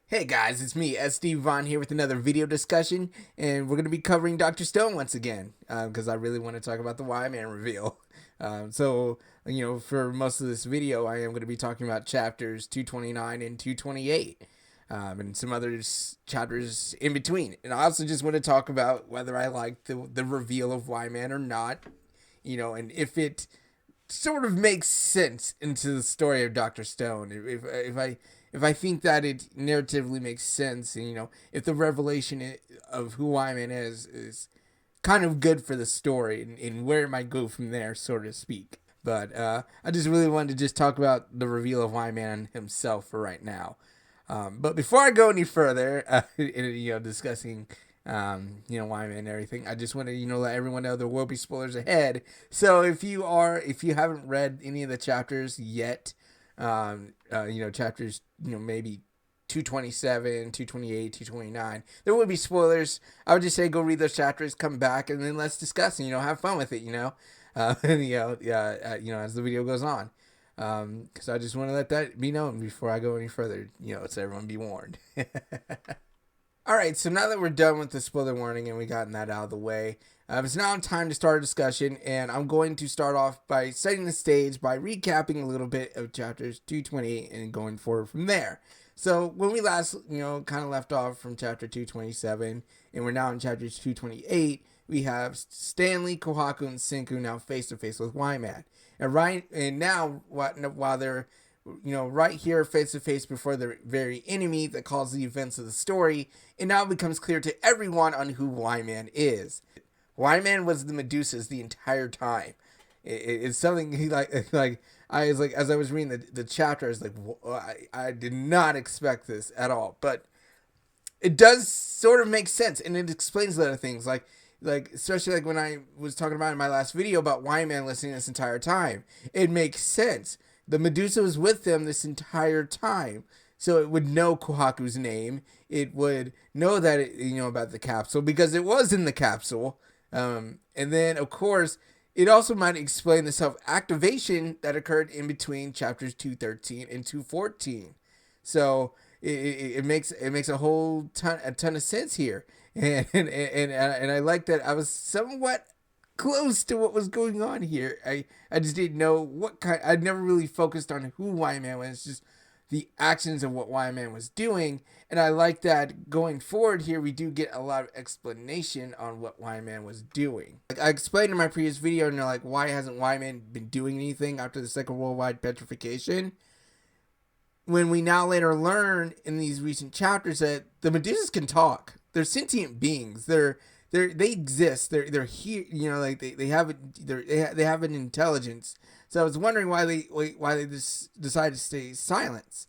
Hey guys, it's me, SD Vaughn here with another video discussion, and we're going to be covering Dr. Stone once again, because I really want to talk about the Y-Man reveal. For most of this video, I am going to be talking about chapters 229 and 228, and some other chapters in between. And I also just want to talk about whether I like the reveal of Y-Man or not, and if it sort of makes sense into the story of Dr. Stone. If I think that it narratively makes sense, and if the revelation of who Wyman is kind of good for the story, and where it might go from there, so to speak. But I just really wanted to just talk about the reveal of Wyman himself for right now. But before I go any further, discussing Wyman and everything, I just want to let everyone know there will be spoilers ahead. So if you haven't read any of the chapters yet, chapters maybe 227, 228, 229, there will be spoilers. I would just say go read those chapters, come back, and then let's discuss and have fun with it. As the video goes on. Because I just want to let that be known before I go any further, so everyone be warned. All right, so now that we're done with the spoiler warning and we gotten that out of the way, it's now time to start a discussion, and I'm going to start off by setting the stage by recapping a little bit of chapters 228 and going forward from there. So when we last, kind of left off from chapter 227, and we're now in chapters 228, we have Stanley, Kohaku, and Senku now face to face with Wyman. And now while they're right here face to face before the very enemy that caused the events of the story, it now becomes clear to everyone on who Wyman is. Wyman was the Medusas the entire time. It's something he I was like, as I was reading the chapter, I was like, I did not expect this at all, but it does sort of make sense, and it explains a lot of things, like especially like when I was talking about in my last video about Wyman listening this entire time. It makes sense. The Medusa was with them this entire time, so it would know Kohaku's name. It would know that about the capsule because it was in the capsule. And then, of course, it also might explain the self-activation that occurred in between chapters 213 and 214. So it makes a ton of sense here, and I like that I was somewhat close to what was going on here. I just didn't know what kind. I'd never really focused on who Wyman was, just the actions of what Wyman was doing. And I like that going forward here, we do get a lot of explanation on what Wyman was doing. Like I explained in my previous video, why hasn't Wyman been doing anything after the Second Worldwide Petrification? When we now later learn in these recent chapters that the Medusas can talk. They're sentient beings. They exist. They're here. They have an intelligence. So I was wondering why they just decided to stay silent.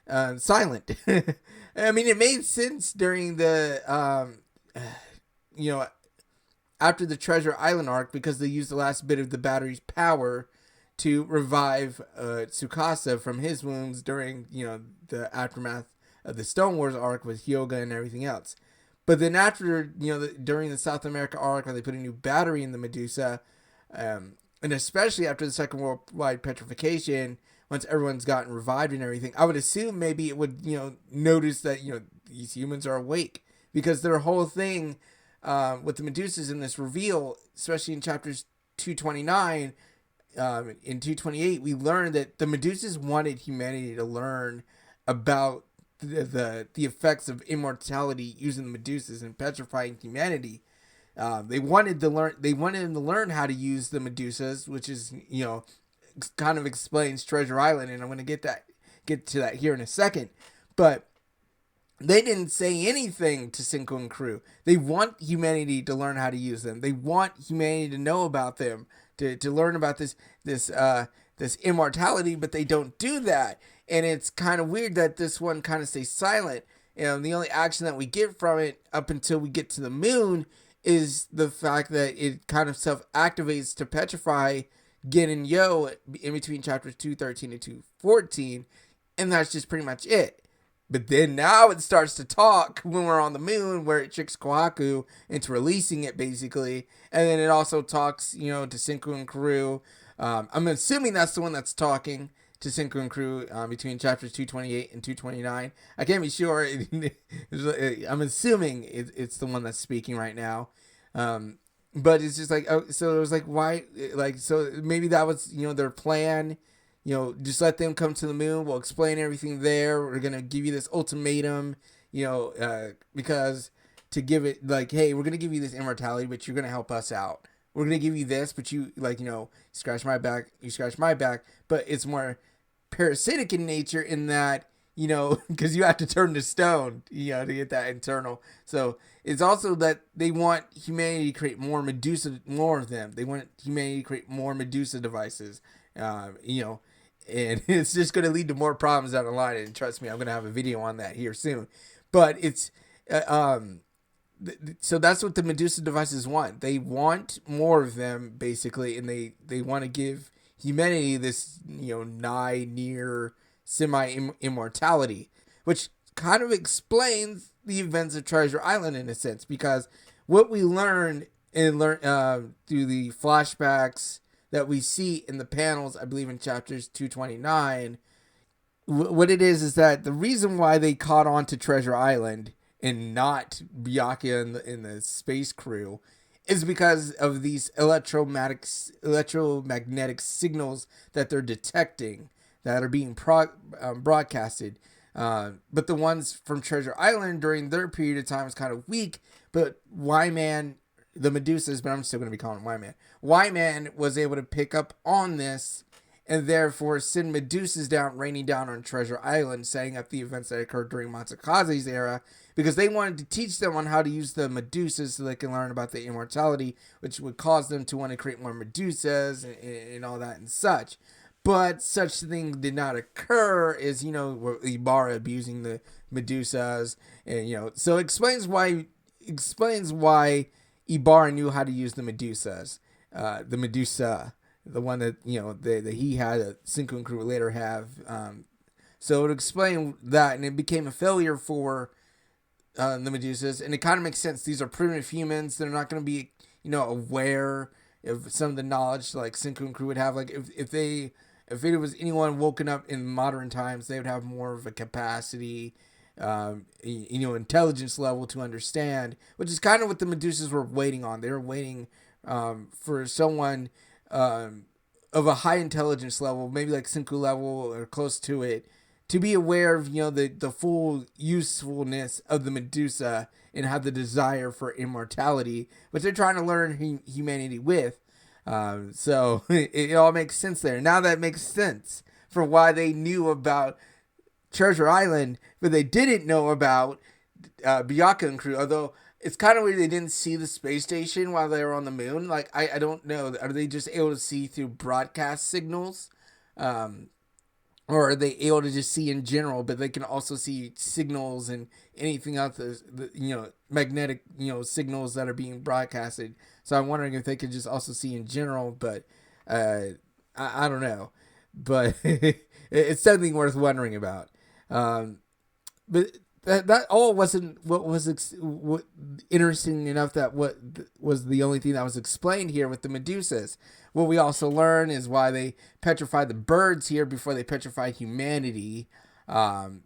I mean, it made sense during the after the Treasure Island arc, because they used the last bit of the battery's power to revive Tsukasa from his wounds during the aftermath of the Stone Wars arc with Hyoga and everything else. But then after, during the South America arc, when they put a new battery in the Medusa, and especially after the Second Worldwide Petrification, once everyone's gotten revived and everything, I would assume maybe it would, notice that, these humans are awake. Because their whole thing with the Medusas in this reveal, especially in chapters 229, in 228, we learned that the Medusas wanted humanity to learn about the effects of immortality using the Medusas and petrifying humanity. They wanted them to learn how to use the Medusas, which is kind of explains Treasure Island, and I'm going to get to that here in a second. But they didn't say anything to Senku and crew. They want humanity to learn how to use them. They want humanity to know about them, to learn about this immortality, but they don't do that. And it's kind of weird that this one kind of stays silent. The only action that we get from it up until we get to the moon is the fact that it kind of self-activates to petrify Gin and Yo in between chapters 213 and 214. And that's just pretty much it. But then now it starts to talk when we're on the moon, where it tricks Kohaku into releasing it, basically. And then it also talks, to Senku and crew. I'm assuming that's the one that's talking. to Senku and crew between chapters 228 and 229. I can't be sure. I'm assuming it's the one that's speaking right now. But it's just like, oh, so it was like, why? Like, so maybe that was, their plan. Just let them come to the moon. We'll explain everything there. We're going to give you this ultimatum, because to give it like, hey, we're going to give you this immortality, but you're going to help us out. We're going to give you this, but you scratch my back, you scratch my back, but it's more parasitic in nature in that, because you have to turn to stone, to get that internal. So it's also that they want humanity to create more of them. They want humanity to create more Medusa devices, and it's just going to lead to more problems down the line. And trust me, I'm going to have a video on that here soon. But it's, so that's what the Medusa devices want. They want more of them, basically, and they want to give humanity this, near semi-immortality, which kind of explains the events of Treasure Island in a sense, because what we learn through the flashbacks that we see in the panels, I believe in chapters 229, what it is that the reason why they caught on to Treasure Island and not Byakuya and the space crew is because of these electromagnetic signals that they're detecting that are being broadcasted. But the ones from Treasure Island during their period of time was kind of weak. But Y-Man, the Medusas, but I'm still going to be calling him Y-Man. Y-Man was able to pick up on this and therefore send Medusas raining down on Treasure Island, setting up the events that occurred during Matsukaze's era, because they wanted to teach them on how to use the Medusas so they can learn about the immortality, which would cause them to want to create more Medusas and all that and such. But such thing did not occur, as Ibarra abusing the Medusas, and so it explains why Ibarra knew how to use the Medusas, the Medusa, the one that that he had, that Senku and crew would later have. So it would explain that, and it became a failure for the Medusas, and it kind of makes sense. These are primitive humans; they're not going to be aware of some of the knowledge like Senku and crew would have. Like if it was anyone woken up in modern times, they would have more of a capacity, intelligence level to understand, which is kind of what the Medusas were waiting on. They were waiting for someone of a high intelligence level, maybe like Senku level or close to it, to be aware of the full usefulness of the Medusa and have the desire for immortality, which they're trying to learn humanity with. So it all makes sense there. Now that makes sense for why they knew about Treasure Island, but they didn't know about Byakuya and crew. Although it's kind of weird they didn't see the space station while they were on the moon. Like I don't know. Are they just able to see through broadcast signals? Or are they able to just see in general, but they can also see signals and anything else, magnetic, signals that are being broadcasted. So I'm wondering if they could just also see in general, but I don't know. But it's something worth wondering about. But that all wasn't what was interesting enough that what was the only thing that was explained here with the Medusas. What we also learn is why they petrified the birds here before they petrified humanity, to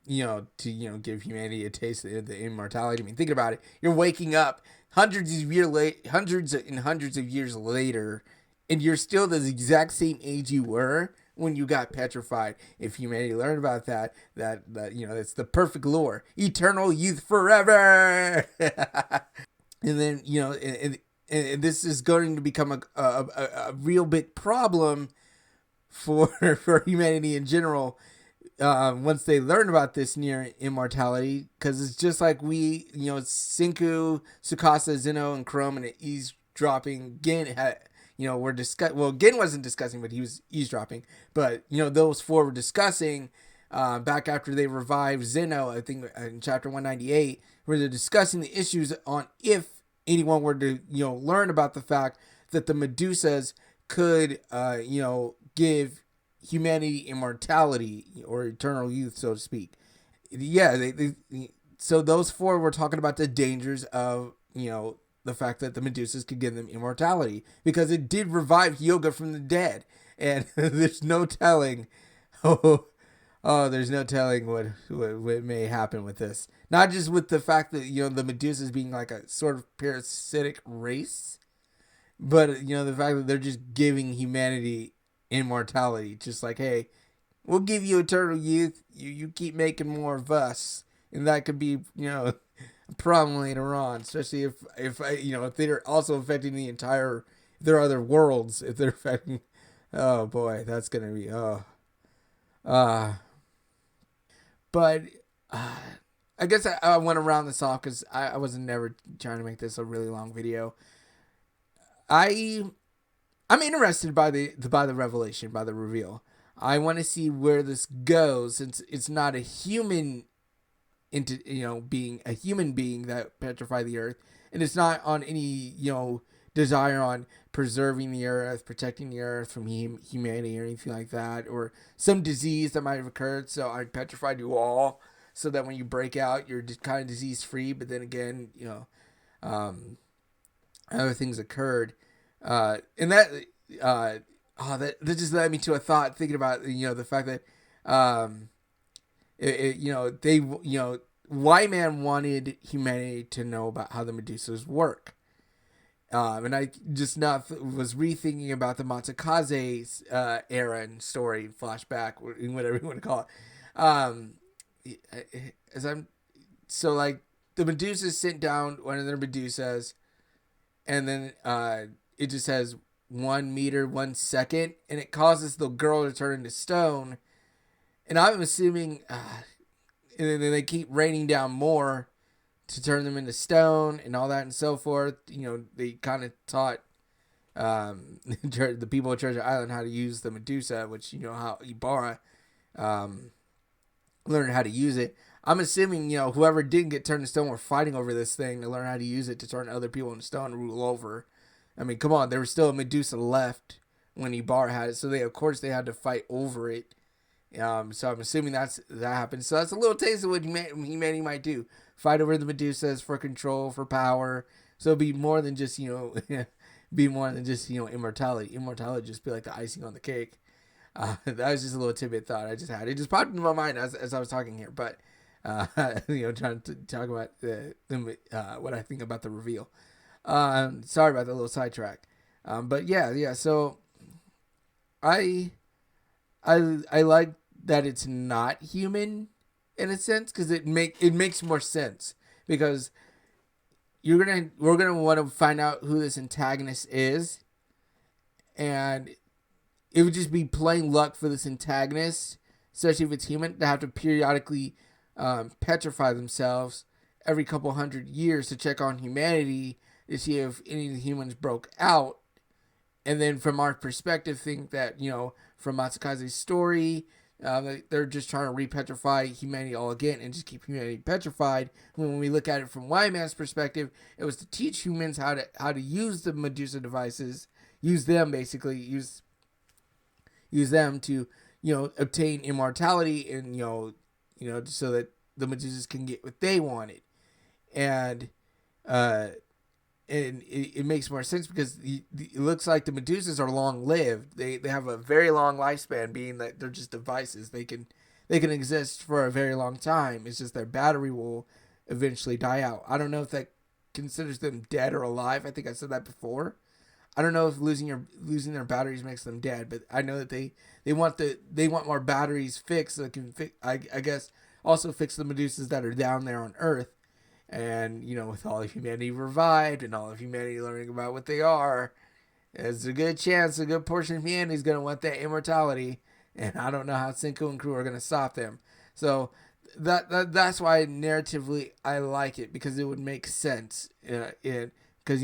give humanity a taste of the immortality. I mean, think about it. You're waking up hundreds and hundreds of years later, and you're still the exact same age you were when you got petrified. If humanity learned about that it's the perfect lore. Eternal youth forever. And then, and this is going to become a real big problem for humanity in general once they learn about this near immortality, because it's just like we, Senku, Tsukasa, Zeno, and Chrome, and eavesdropping. Gin had, Gin wasn't discussing, but he was eavesdropping. But those four were discussing back after they revived Zeno, I think in chapter 198, where they're discussing the issues on if anyone were to learn about the fact that the Medusas could give humanity immortality or eternal youth, so to speak. Yeah, so those four were talking about the dangers of the fact that the Medusas could give them immortality, because it did revive Hyoga from the dead, and there's no telling Oh, oh, there's no telling what may happen with this. Not just with the fact that the Medusas being like a sort of parasitic race, but the fact that they're just giving humanity immortality. Just like, hey, we'll give you eternal youth. You keep making more of us, and that could be a problem later on. Especially if they're also affecting the entire. If there are other worlds, if they're affecting. Oh boy, that's gonna be uh but uh, I guess I went around this off because I wasn't never trying to make this a really long video. I I'm interested by the revelation, by the reveal. I want to see where this goes since it's not a human into being a human being that petrified the earth, and it's not on any desire on preserving the earth, protecting the earth from humanity or anything like that, or some disease that might have occurred. So I petrified you all, so that when you break out, you're just kind of disease free. But then again, um, other things occurred, and that just led me to a thought thinking about the fact that um, they Y Man wanted humanity to know about how the Medusas work. And I just not was rethinking about the Matsukaze's era and story, flashback, whatever you want to call it. Um, as I'm so like the Medusas sent down one of their Medusas, and then it just has 1 meter 1 second, and it causes the girl to turn into stone. And I'm assuming, and then they keep raining down more to turn them into stone and all that and so forth. They kind of taught the people of Treasure Island how to use the Medusa, which how Ibarra learned how to use it. I'm assuming whoever didn't get turned to stone were fighting over this thing to learn how to use it to turn other people into stone and rule over. I mean, come on, there was still a Medusa left when Ibarra had it, so they had to fight over it. So I'm assuming that happened. So that's a little taste of what humanity might do: fight over the Medusas for control, for power. So it'd be more than just immortality. Immortality would just be like the icing on the cake. That was just a little tidbit thought I just had. It just popped into my mind as I was talking here, but trying to talk about what I think about the reveal. Sorry about that little sidetrack. But yeah. So I like that it's not human in a sense, because it makes more sense, because we're gonna want to find out who this antagonist is, and it would just be plain luck for this antagonist, especially if it's human, to have to periodically petrify themselves every couple hundred years to check on humanity to see if any of the humans broke out. And then from our perspective, think that, from Matsukaze's story, they're just trying to re-petrify humanity all again and just keep humanity petrified. When we look at it from Y-Man's perspective, it was to teach humans how to use the Medusa devices, use them to, obtain immortality and, so that the Medusas can get what they wanted. And it makes more sense because it looks like the Medusas are long lived. They have a very long lifespan, being that they're just devices. They can exist for a very long time. It's just their battery will eventually die out. I don't know if that considers them dead or alive. I think I said that before. I don't know if losing their batteries makes them dead, but I know that they want more batteries fixed so they can I guess also fix the Medusas that are down there on Earth. And, with all of humanity revived and all of humanity learning about what they are, there's a good chance a good portion of humanity is going to want that immortality. And I don't know how Senku and crew are going to stop them. So that's why narratively I like it, because it would make sense. Because,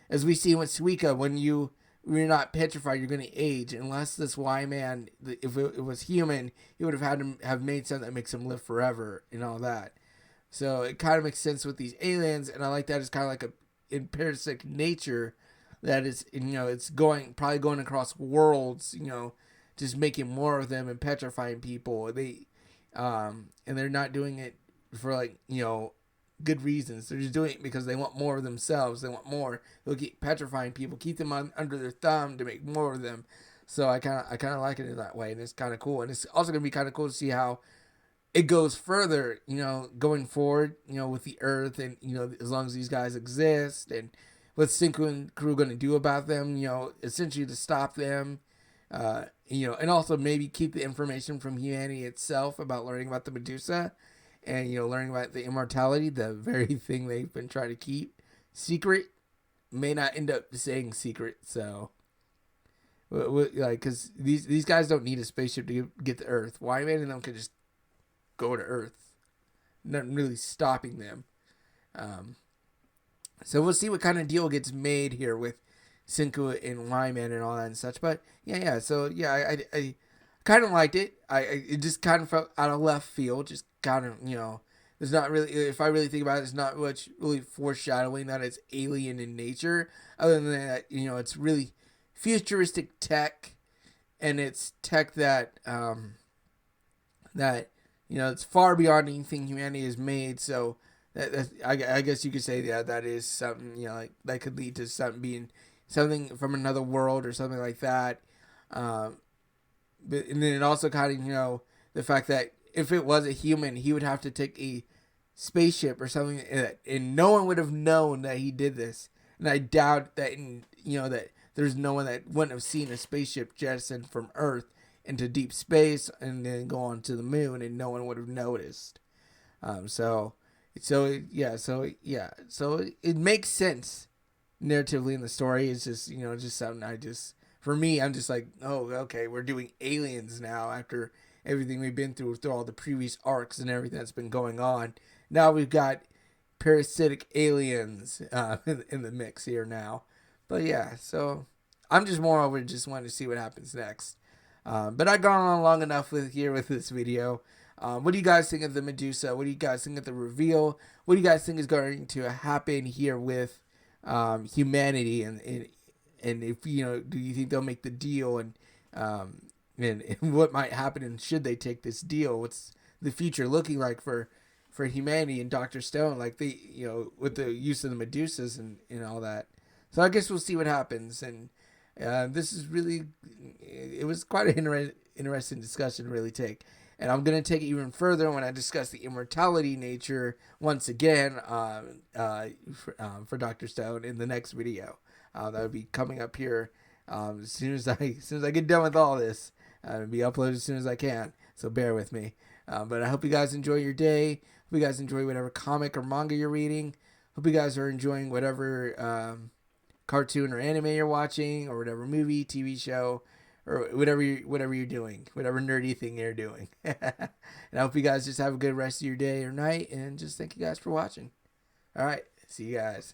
as we see with Suika, when you're not petrified, you're going to age. Unless this Y-Man, if it was human, he would have had to have made something that makes him live forever and all that. So it kind of makes sense with these aliens, and I like that it's kind of like in parasitic nature, that it's it's probably going across worlds, just making more of them and petrifying people. And they're not doing it for good reasons. They're just doing it because they want more of themselves. They want more. They'll keep petrifying people, keep them under their thumb to make more of them. So I kind of like it in that way, and it's kind of cool. And it's also gonna be kind of cool to see how it goes further, going forward, with the Earth, and as long as these guys exist, and what's Cinco and crew going to do about them, essentially to stop them, and also maybe keep the information from humanity itself about learning about the Medusa, and learning about the immortality, the very thing they've been trying to keep secret, may not end up staying secret. So, like, because these guys don't need a spaceship to get to Earth. Why man and them could just go to Earth, nothing really stopping them. Um, so we'll see what kind of deal gets made here with Cinco and Lyman and all that and such. But yeah. So yeah, I kind of liked it. It just kind of felt out of left field. Just kind of there's not really, if I really think about it, there's not much really foreshadowing that it's alien in nature. Other than that, it's really futuristic tech, and it's tech that it's far beyond anything humanity has made. So I guess you could say that is something like that could lead to something being something from another world or something like that. Um, but and then it also kind of the fact that if it was a human, he would have to take a spaceship or something, and no one would have known that he did this. And I doubt that that there's no one that wouldn't have seen a spaceship jettisoned from Earth into deep space and then go on to the moon, and no one would have noticed. So it makes sense narratively in the story. It's just something for me, I'm just like, oh, okay, we're doing aliens now after everything we've been through all the previous arcs and everything that's been going on. Now we've got parasitic aliens in the mix here now. But yeah, so I'm just more over just wanting to see what happens next. But I've gone on long enough with this video. What do you guys think of the Medusa? What do you guys think of the reveal? What do you guys think is going to happen here with humanity? And if do you think they'll make the deal? And what might happen? And should they take this deal? What's the future looking like for humanity and Dr.Stone? Like with the use of the Medusas and all that. So I guess we'll see what happens. And this is really, it was quite an interesting discussion to really take. And I'm going to take it even further when I discuss the immortality nature once again for Dr. Stone in the next video. That will be coming up here as soon as I get done with all this. It'll be uploaded as soon as I can. So bear with me. But I hope you guys enjoy your day. Hope you guys enjoy whatever comic or manga you're reading. Hope you guys are enjoying whatever cartoon or anime you're watching, or whatever movie, TV show, or whatever you're doing, whatever nerdy thing you're doing. And I hope you guys just have a good rest of your day or night, and just thank you guys for watching. All right, see you guys.